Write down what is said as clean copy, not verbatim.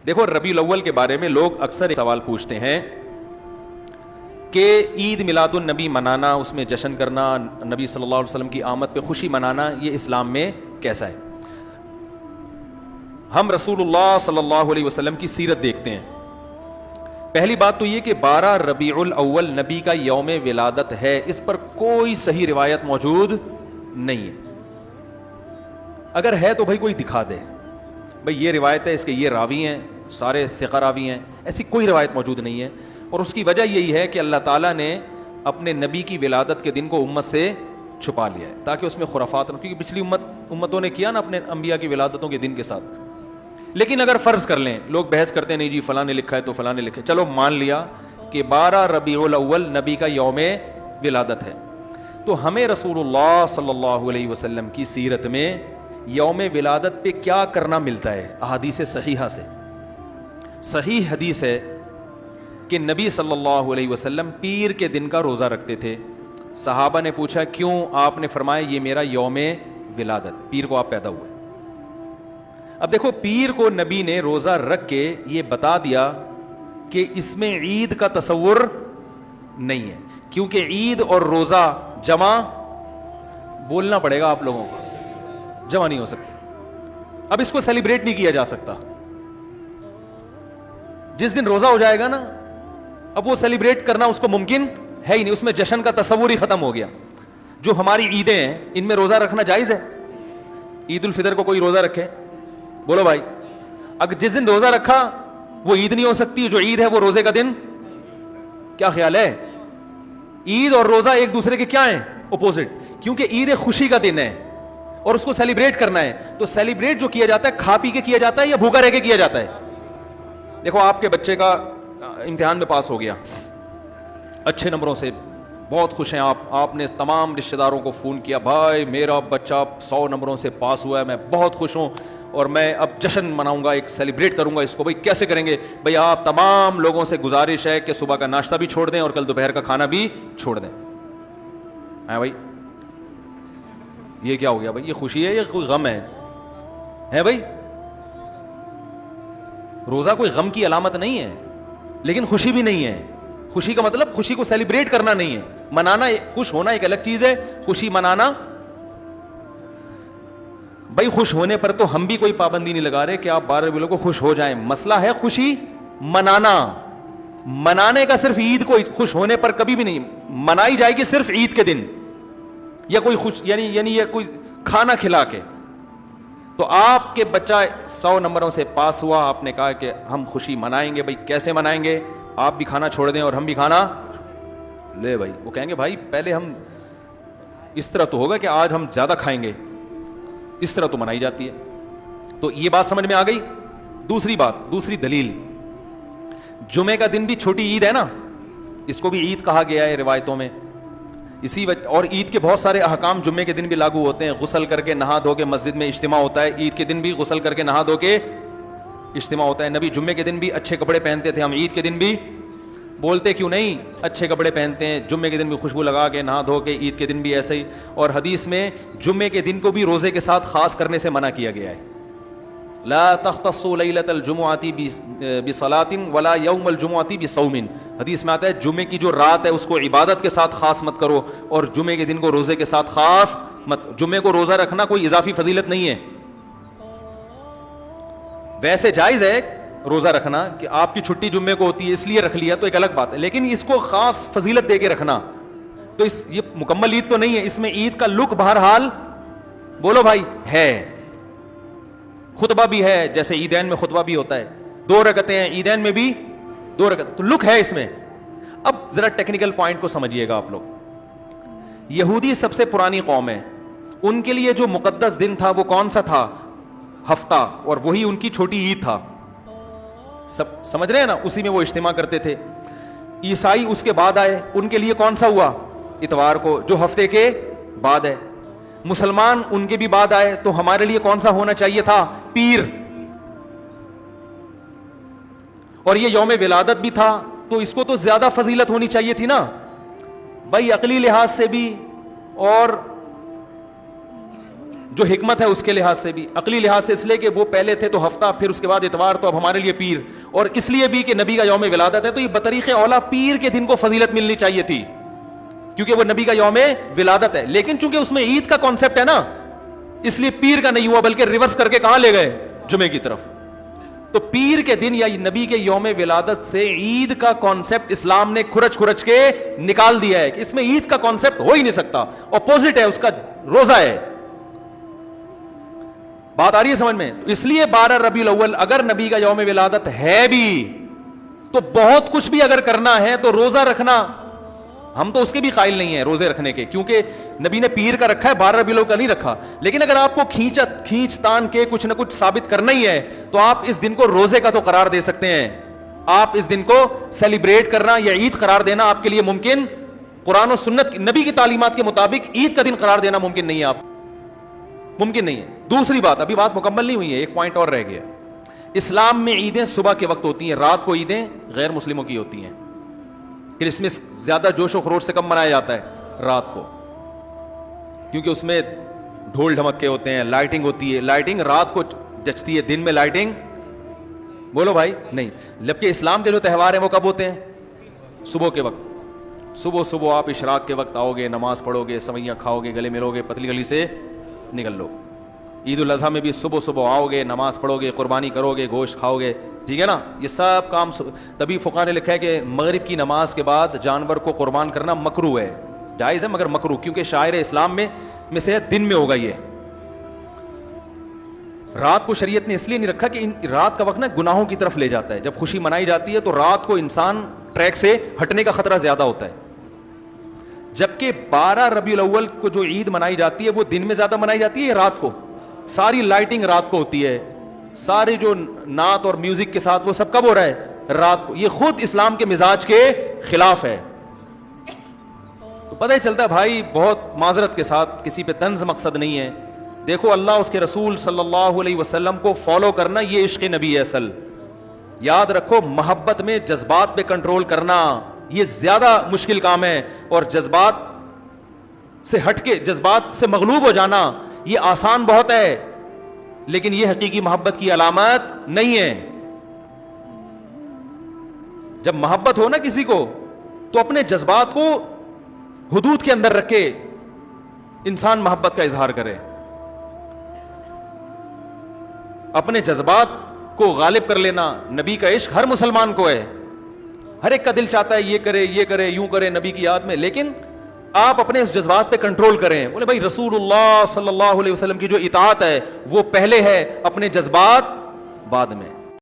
دیکھو ربیع الاول کے بارے میں لوگ اکثر سوال پوچھتے ہیں کہ عید میلاد النبی منانا، اس میں جشن کرنا، نبی صلی اللہ علیہ وسلم کی آمد پہ خوشی منانا، یہ اسلام میں کیسا ہے؟ ہم رسول اللہ صلی اللہ علیہ وسلم کی سیرت دیکھتے ہیں. پہلی بات تو یہ کہ 12 ربیع الاول نبی کا یوم ولادت ہے، اس پر کوئی صحیح روایت موجود نہیں ہے. اگر ہے تو بھائی کوئی دکھا دے، بھائی یہ روایت ہے، اس کے یہ راوی ہیں، سارے ثقہ راوی ہیں. ایسی کوئی روایت موجود نہیں ہے، اور اس کی وجہ یہی ہے کہ اللہ تعالیٰ نے اپنے نبی کی ولادت کے دن کو امت سے چھپا لیا ہے تاکہ اس میں خرافات نہ، کیونکہ پچھلی امتوں نے کیا نا اپنے انبیاء کی ولادتوں کے دن کے ساتھ. لیکن اگر فرض کر لیں، لوگ بحث کرتے ہیں نہیں جی فلاں نے لکھا ہے تو فلاں نے لکھا ہے، چلو مان لیا کہ 12 ربیع الاول نبی کا یوم ولادت ہے، تو ہمیں رسول اللہ صلی اللہ علیہ وسلم کی سیرت میں یوم ولادت پہ کیا کرنا ملتا ہے؟ احادیث صحیحہ سے صحیح حدیث ہے کہ نبی صلی اللہ علیہ وسلم پیر کے دن کا روزہ رکھتے تھے. صحابہ نے پوچھا کیوں؟ آپ نے فرمایا یہ میرا یوم ولادت، پیر کو آپ پیدا ہوئے. اب دیکھو پیر کو نبی نے روزہ رکھ کے یہ بتا دیا کہ اس میں عید کا تصور نہیں ہے، کیونکہ عید اور روزہ جمع بولنا پڑے گا آپ لوگوں کو، جمع نہیں ہو سکتے. اب اس کو سیلیبریٹ نہیں کیا جا سکتا. جس دن روزہ ہو جائے گا نا، اب وہ سیلیبریٹ کرنا اس کو ممکن ہے ہی نہیں، اس میں جشن کا تصور ہی ختم ہو گیا. جو ہماری عیدیں ہیں ان میں روزہ رکھنا جائز ہے؟ عید الفطر کو کوئی روزہ رکھے؟ بولو بھائی. اگر جس دن روزہ رکھا وہ عید نہیں ہو سکتی، جو عید ہے وہ روزے کا دن. کیا خیال ہے؟ عید اور روزہ ایک دوسرے کے کیا ہیں؟ اپوزٹ. کیونکہ عید ایک خوشی کا دن ہے اور اس کو سیلیبریٹ کرنا ہے، تو سیلیبریٹ جو کیا جاتا ہے کھا پی کے کیا جاتا ہے یا بھوکا رہ کے کیا جاتا ہے؟ دیکھو آپ کے بچے کا امتحان میں پاس ہو گیا اچھے نمبروں سے، بہت خوش ہیں آپ نے تمام رشتہ داروں کو فون کیا، بھائی میرا بچہ 100 نمبروں سے پاس ہوا ہے، میں بہت خوش ہوں اور میں اب جشن مناؤں گا، ایک سیلیبریٹ کروں گا اس کو. بھائی کیسے کریں گے؟ بھائی آپ تمام لوگوں سے گزارش ہے کہ صبح کا ناشتہ بھی چھوڑ دیں اور کل دوپہر کا کھانا بھی چھوڑ دیں. ہاں بھائی یہ کیا ہو گیا؟ بھائی یہ خوشی ہے یا کوئی غم ہے بھائی؟ روزہ کوئی غم کی علامت نہیں ہے لیکن خوشی بھی نہیں ہے. خوشی کا مطلب خوشی کو سیلیبریٹ کرنا نہیں ہے، منانا. خوش ہونا ایک الگ چیز ہے، خوشی منانا. بھائی خوش ہونے پر تو ہم بھی کوئی پابندی نہیں لگا رہے کہ آپ 12 ربیع کو خوش ہو جائیں. مسئلہ ہے خوشی منانا. منانے کا صرف عید کو خوش ہونے پر کبھی بھی نہیں منائی جائے گی، صرف عید کے دن یا کوئی خوش یعنی یہ کوئی کھانا کھلا کے. تو آپ کے بچہ 100 نمبروں سے پاس ہوا، آپ نے کہا کہ ہم خوشی منائیں گے. بھائی کیسے منائیں گے؟ آپ بھی کھانا چھوڑ دیں اور ہم بھی کھانا لے. بھائی وہ کہیں گے بھائی پہلے ہم اس طرح تو ہوگا کہ آج ہم زیادہ کھائیں گے، اس طرح تو منائی جاتی ہے. تو یہ بات سمجھ میں آ گئی. دوسری بات، دوسری دلیل، جمعے کا دن بھی چھوٹی عید ہے نا، اس کو بھی عید کہا گیا ہے روایتوں میں. اسی وجہ اور عید کے بہت سارے احکام جمعے کے دن بھی لاگو ہوتے ہیں. غسل کر کے نہا دھو کے مسجد میں اجتماع ہوتا ہے، عید کے دن بھی غسل کر کے نہا دھو کے اجتماع ہوتا ہے. نبی جمعے کے دن بھی اچھے کپڑے پہنتے تھے، ہم عید کے دن بھی بولتے کیوں نہیں اچھے کپڑے پہنتے ہیں. جمعے کے دن بھی خوشبو لگا کے نہا دھو کے، عید کے دن بھی ایسے ہی. اور حدیث میں جمعے کے دن کو بھی روزے کے ساتھ خاص کرنے سے منع کیا گیا ہے. لا تختصوا لیلۃ الجمعۃ بصلاۃ ولا یوم الجمعۃ بصوم. حدیث میں آتا ہے جمعے کی جو رات ہے اس کو عبادت کے ساتھ خاص مت کرو اور جمعے کے دن کو روزے کے ساتھ خاص مت. جمعے کو روزہ رکھنا کوئی اضافی فضیلت نہیں ہے. ویسے جائز ہے روزہ رکھنا کہ آپ کی چھٹی جمعے کو ہوتی ہے اس لیے رکھ لیا تو ایک الگ بات ہے، لیکن اس کو خاص فضیلت دے کے رکھنا تو یہ مکمل عید تو نہیں ہے. اس میں عید کا لک بہرحال بولو بھائی ہے. خطبہ بھی ہے، جیسے عیدین میں خطبہ بھی ہوتا ہے، 2 رکعتیں ہیں عیدین میں بھی 2 رکعت، تو لک ہے اس میں. اب ذرا ٹیکنیکل پوائنٹ کو سمجھیے گا آپ لوگ. یہودی سب سے پرانی قوم ہے، ان کے لیے جو مقدس دن تھا وہ کون سا تھا؟ ہفتہ، اور وہی ان کی چھوٹی عید تھا. سب سمجھ رہے ہیں نا؟ اسی میں وہ اجتماع کرتے تھے. عیسائی اس کے بعد آئے، ان کے لیے کون سا ہوا؟ اتوار کو، جو ہفتے کے بعد ہے. مسلمان ان کے بھی بعد آئے، تو ہمارے لیے کون سا ہونا چاہیے تھا؟ پیر. اور یہ یوم ولادت بھی تھا تو اس کو تو زیادہ فضیلت ہونی چاہیے تھی نا بھائی، عقلی لحاظ سے بھی اور جو حکمت ہے اس کے لحاظ سے بھی, عقلی لحاظ سے اس لیے کہ وہ پہلے تھے تو ہفتہ, پھر اس کے بعد اتوار, تو اب ہمارے لیے پیر, اور اس لیے بھی کہ نبی کا یوم ولادت ہے, تو یہ بطریق اولا پیر کے دن کو فضیلت ملنی چاہیے تھی کیونکہ وہ نبی کا یوم ولادت ہے. لیکن چونکہ اس میں عید کا کانسیپٹ ہے نا, اس لیے پیر کا نہیں ہوا, بلکہ ریورس کر کے کہاں لے گئے, جمعے کی طرف. تو پیر کے دن یا نبی کے یوم ولادت سے عید کا کانسیپٹ اسلام نے کھرچ کھرچ کے نکال دیا ہے کہ اس میں عید کا کانسیپٹ ہو ہی نہیں سکتا, اپوزٹ ہے اس کا, روزہ ہے. بات آ رہی ہے سمجھ میں؟ اس لیے 12 ربیع الاول اگر نبی کا یوم ولادت ہے بھی تو بہت کچھ بھی اگر کرنا ہے تو روزہ رکھنا, ہم تو اس کے بھی قائل نہیں ہیں روزے رکھنے کے, کیونکہ نبی نے پیر کا رکھا ہے, 12 ربیع الاول کا نہیں رکھا. لیکن اگر آپ کو کھینچ تان کے کچھ نہ کچھ ثابت کرنا ہی ہے تو آپ اس دن کو روزے کا تو قرار دے سکتے ہیں. آپ اس دن کو سیلیبریٹ کرنا یا عید قرار دینا آپ کے لیے ممکن, قرآن و سنت نبی کی تعلیمات کے مطابق عید کا دن قرار دینا ممکن نہیں ہے, آپ ممکن نہیں ہے. دوسری بات, ابھی بات مکمل نہیں ہوئی ہے, ایک پوائنٹ اور رہ گیا. اسلام میں عیدیں صبح کے وقت ہوتی ہیں, رات کو عیدیں غیر مسلموں کی ہوتی ہیں. کرسمس زیادہ جوش و خروش سے کم منایا جاتا ہے رات کو, کیونکہ اس میں ڈھول ڈھمکے ہوتے ہیں, لائٹنگ ہوتی ہے. لائٹنگ رات کو جچتی ہے, دن میں لائٹنگ بولو بھائی نہیں. جبکہ اسلام کے جو تہوار ہیں وہ کب ہوتے ہیں؟ صبح کے وقت. صبح آپ اشراق کے وقت آؤ گے, نماز پڑھو گے, سوئیاں کھاؤ گے, گلے ملو گے, پتلی گلی سے نکل لو. عید الاضحیٰ میں بھی صبح آؤ گے, نماز پڑھو گے, قربانی کرو گے, گوشت کھاؤ گے, ٹھیک ہے نا. یہ سب کام تبھی فقہا نے لکھا ہے کہ مغرب کی نماز کے بعد جانور کو قربان کرنا مکروہ ہے, جائز ہے مگر مکروہ, کیونکہ شاعر اسلام میں سے دن میں ہوگا. یہ رات کو شریعت نے اس لیے نہیں رکھا کہ رات کا وقت نا گناہوں کی طرف لے جاتا ہے. جب خوشی منائی جاتی ہے تو رات کو انسان ٹریک سے ہٹنے کا خطرہ زیادہ ہوتا ہے. جبکہ 12 ربیع الاول کو جو عید منائی جاتی ہے وہ دن میں زیادہ منائی جاتی ہے یا رات کو؟ ساری لائٹنگ رات کو ہوتی ہے, سارے جو نعت اور میوزک کے ساتھ وہ سب کب ہو رہا ہے؟ رات کو. یہ خود اسلام کے مزاج کے خلاف ہے. تو پتہ ہی چلتا ہے بھائی, بہت معذرت کے ساتھ, کسی پہ طنز مقصد نہیں ہے. دیکھو اللہ اس کے رسول صلی اللہ علیہ وسلم کو فالو کرنا یہ عشق نبی ہے اصل. یاد رکھو, محبت میں جذبات پہ کنٹرول کرنا یہ زیادہ مشکل کام ہے, اور جذبات سے ہٹ کے, جذبات سے مغلوب ہو جانا یہ آسان بہت ہے, لیکن یہ حقیقی محبت کی علامت نہیں ہے. جب محبت ہو نا کسی کو تو اپنے جذبات کو حدود کے اندر رکھ کے انسان محبت کا اظہار کرے. اپنے جذبات کو غالب کر لینا, نبی کا عشق ہر مسلمان کو ہے, ہر ایک کا دل چاہتا ہے یہ کرے یوں کرے نبی کی یاد میں, لیکن آپ اپنے اس جذبات پہ کنٹرول کریں. بولے بھائی رسول اللہ صلی اللہ علیہ وسلم کی جو اطاعت ہے وہ پہلے ہے, اپنے جذبات بعد میں.